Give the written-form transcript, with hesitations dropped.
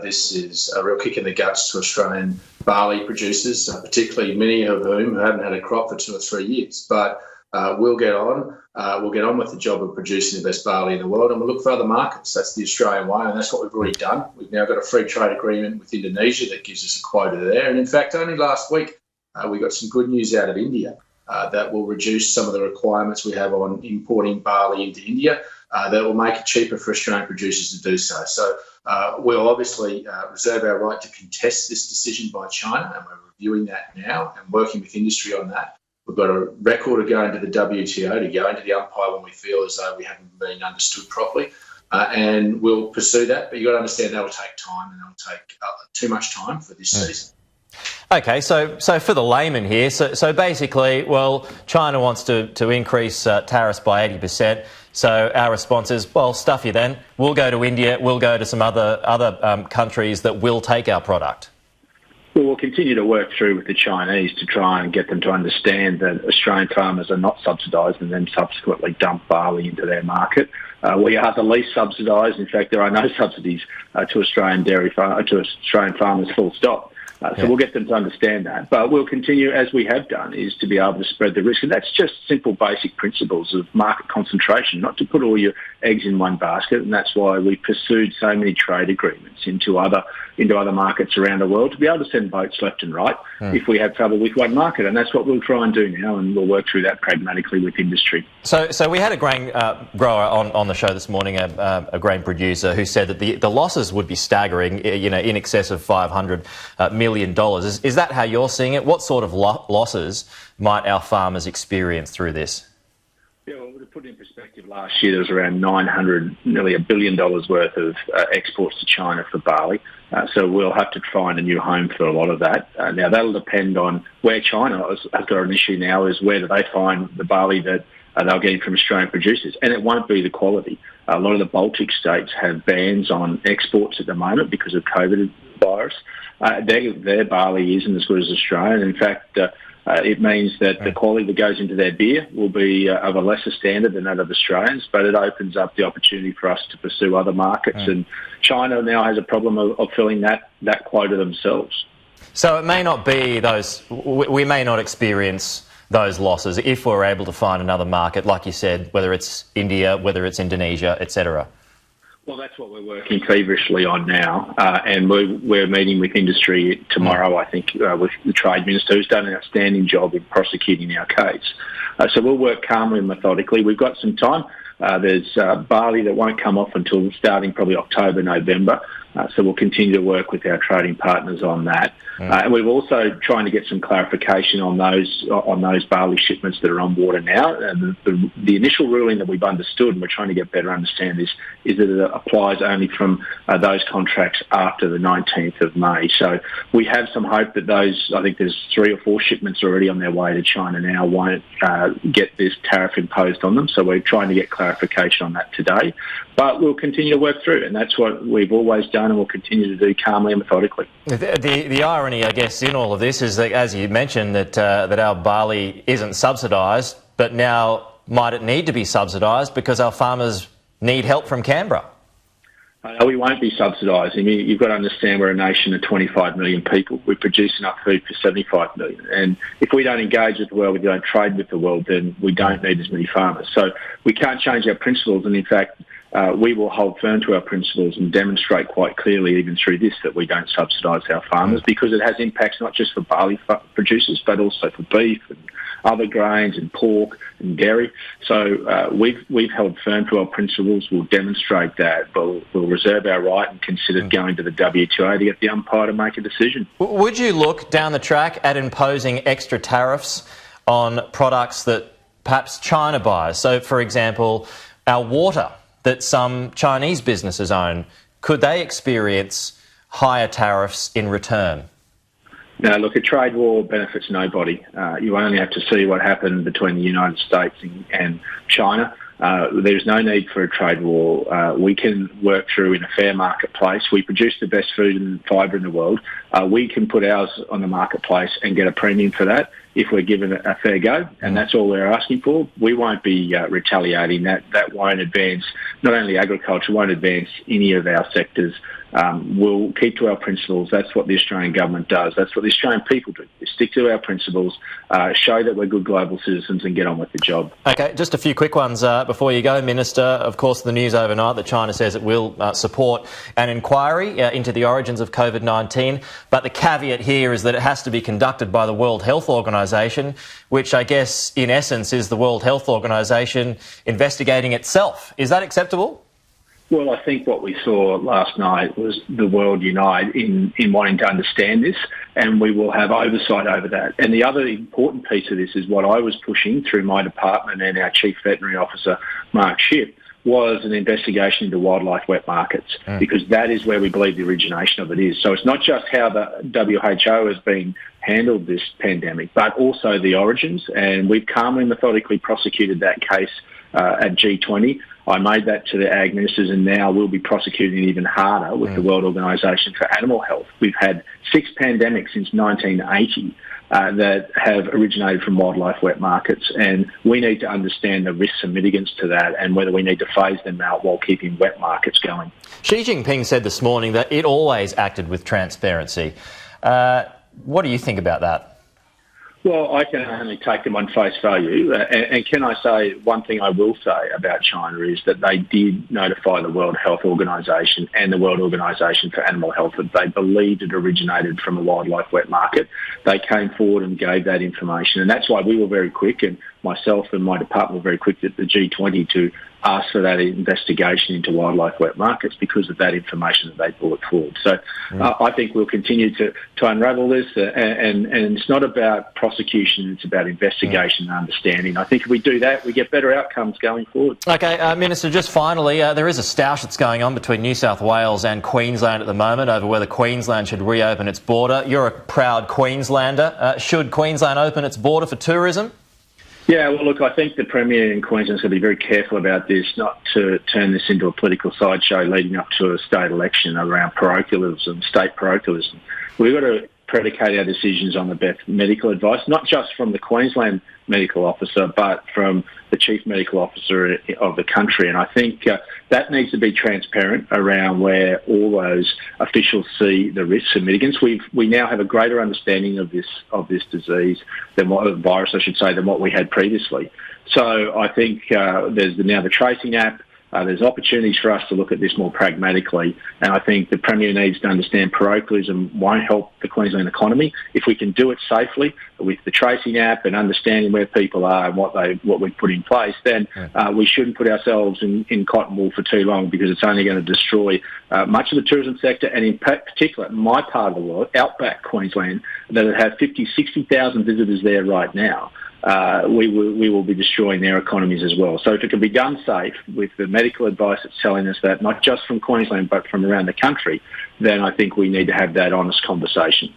This is a real kick in the guts to Australian barley producers, particularly many of whom haven't had a crop for 2 or 3 years. But we'll get on. We'll get on with the job of producing the best barley in the world, and we'll look for other markets. That's the Australian way, and that's what we've already done. We've now got a free trade agreement with Indonesia that gives us a quota there. And in fact, only last week, we got some good news out of India that will reduce some of the requirements we have on importing barley into India. That will make it cheaper for Australian producers to do so. So we'll obviously reserve our right to contest this decision by China, and we're reviewing that now and working with industry on that. We've got a record of going to the WTO, to go into the umpire when we feel as though we haven't been understood properly, and we'll pursue that. But you've got to understand that will take time, and that will take too much time for this season. Okay, so for the layman here, so basically, well, China wants to increase tariffs by 80%. So our response is, well, stuff you then. We'll go to India. We'll go to some other countries that will take our product. Well, we'll continue to work through with the Chinese to try and get them to understand that Australian farmers are not subsidised and then subsequently dump barley into their market. We are the least subsidised. In fact, there are no subsidies to Australian Australian farmers, full stop. So we'll get them to understand that. But we'll continue, as we have done, is to be able to spread the risk. And that's just simple basic principles of market concentration, not to put all your eggs in one basket. And that's why we pursued so many trade agreements into other markets around the world, to be able to send boats left and right if we have trouble with one market. And that's what we'll try and do now, and we'll work through that pragmatically with industry. So we had a grain grower on the show this morning, a grain producer, who said that the losses would be staggering, in excess of $500 million. Is that how you're seeing it? What sort of losses might our farmers experience through this? Yeah, well, to put it in perspective, last year there was around nearly $1 billion worth of exports to China for barley. So we'll have to find a new home for a lot of that. Now, that'll depend on where China has got an issue now, is where do they find the barley that they're getting from Australian producers. And it won't be the quality. A lot of the Baltic states have bans on exports at the moment because of COVID virus. Their barley isn't as good as Australian. In fact, it means that the quality that goes into their beer will be of a lesser standard than that of Australians, but it opens up the opportunity for us to pursue other markets. And China now has a problem of filling that quota themselves. So it may not be we may not experience those losses if we're able to find another market, like you said, whether it's India, whether it's Indonesia, etc. Well, that's what we're working feverishly on now, and we're meeting with industry tomorrow, I think, with the Trade Minister, who's done an outstanding job in prosecuting our case. So we'll work calmly and methodically. We've got some time. There's barley that won't come off until starting probably October, November. So we'll continue to work with our trading partners on that. And we're also trying to get some clarification on those barley shipments that are on water now. The initial ruling that we've understood, and we're trying to get better understand this, is that it applies only from those contracts after the 19th of May. So we have some hope that I think there's 3 or 4 shipments already on their way to China now, won't get this tariff imposed on them. So we're trying to get clarification on that today. But we'll continue to work through, and that's what we've always done and we'll continue to do calmly and methodically. The irony, I guess, in all of this is that, as you mentioned, that our barley isn't subsidised, but now might it need to be subsidised because our farmers need help from Canberra? No, we won't be subsidised. I mean, you've got to understand we're a nation of 25 million people. We produce enough food for 75 million. And if we don't engage with the world, we don't trade with the world, then we don't need as many farmers. So we can't change our principles. And in fact, we will hold firm to our principles and demonstrate quite clearly, even through this, that we don't subsidise our farmers, because it has impacts not just for barley producers, but also for beef and other grains and pork and dairy. So we've held firm to our principles. We'll demonstrate that, but we'll reserve our right and consider going to the WTO to get the umpire to make a decision. Would you look down the track at imposing extra tariffs on products that perhaps China buys? So, for example, our water that some Chinese businesses own, could they experience higher tariffs in return? No, look, a trade war benefits nobody. You only have to see what happened between the United States and China. There's no need for a trade war. We can work through in a fair marketplace. We produce the best food and fibre in the world. We can put ours on the marketplace and get a premium for that if we're given a fair go, and that's all we're asking for. We won't be retaliating. That won't advance, not only agriculture, won't advance any of our sectors we'll keep to our principles. That's what the Australian government does. That's what the Australian people do. They stick to our principles, show that we're good global citizens and get on with the job. Okay, just a few quick ones before you go, Minister. Of course, the news overnight that China says it will support an inquiry into the origins of COVID-19, but the caveat here is that it has to be conducted by the World Health Organization, which I guess in essence is the World Health Organization investigating itself. Is that acceptable? Well, I think what we saw last night was the world unite in wanting to understand this, and we will have oversight over that. And the other important piece of this is what I was pushing through my department and our Chief Veterinary Officer, Mark Shipp, was an investigation into wildlife wet markets, because that is where we believe the origination of it is. So it's not just how the WHO has been handled this pandemic, but also the origins. And we've calmly and methodically prosecuted that case at G20. I made that to the ag ministers, and now we'll be prosecuting even harder with the World Organisation for Animal Health. We've had 6 pandemics since 1980 that have originated from wildlife wet markets, and we need to understand the risks and mitigants to that and whether we need to phase them out while keeping wet markets going. Xi Jinping said this morning that it always acted with transparency. What do you think about that? Well, I can only take them on face value. And can I say one thing I will say about China is that they did notify the World Health Organization and the World Organization for Animal Health that they believed it originated from a wildlife wet market. They came forward and gave that information. And that's why we were very quick, and myself and my department were very quick at the G20 to ask for that investigation into wildlife wet markets because of that information that they brought forward. So I think we'll continue to unravel this, and it's not about prosecution, it's about investigation and understanding. I think if we do that, we get better outcomes going forward. Okay, Minister, just finally, there is a stoush that's going on between New South Wales and Queensland at the moment over whether Queensland should reopen its border. You're a proud Queenslander. Should Queensland open its border for tourism? Yeah, well, look, I think the Premier in Queensland's going to be very careful about this, not to turn this into a political sideshow leading up to a state election around parochialism, state parochialism. We've got to predicate our decisions on the best medical advice, not just from the Queensland medical officer, but from the chief medical officer of the country. And I think that needs to be transparent around where all those officials see the risks and mitigants. We now have a greater understanding of this disease than virus, I should say, than what we had previously. So I think there's now the tracing app. There's opportunities for us to look at this more pragmatically, and I think the Premier needs to understand parochialism won't help the Queensland economy. If we can do it safely with the tracing app and understanding where people are and what we've put in place, then we shouldn't put ourselves in cotton wool for too long, because it's only going to destroy much of the tourism sector, and in particular my part of the world, outback Queensland, that have 60,000 visitors there right now. We will be destroying their economies as well. So if it can be done safe with the medical advice that's telling us that, not just from Queensland but from around the country, then I think we need to have that honest conversation.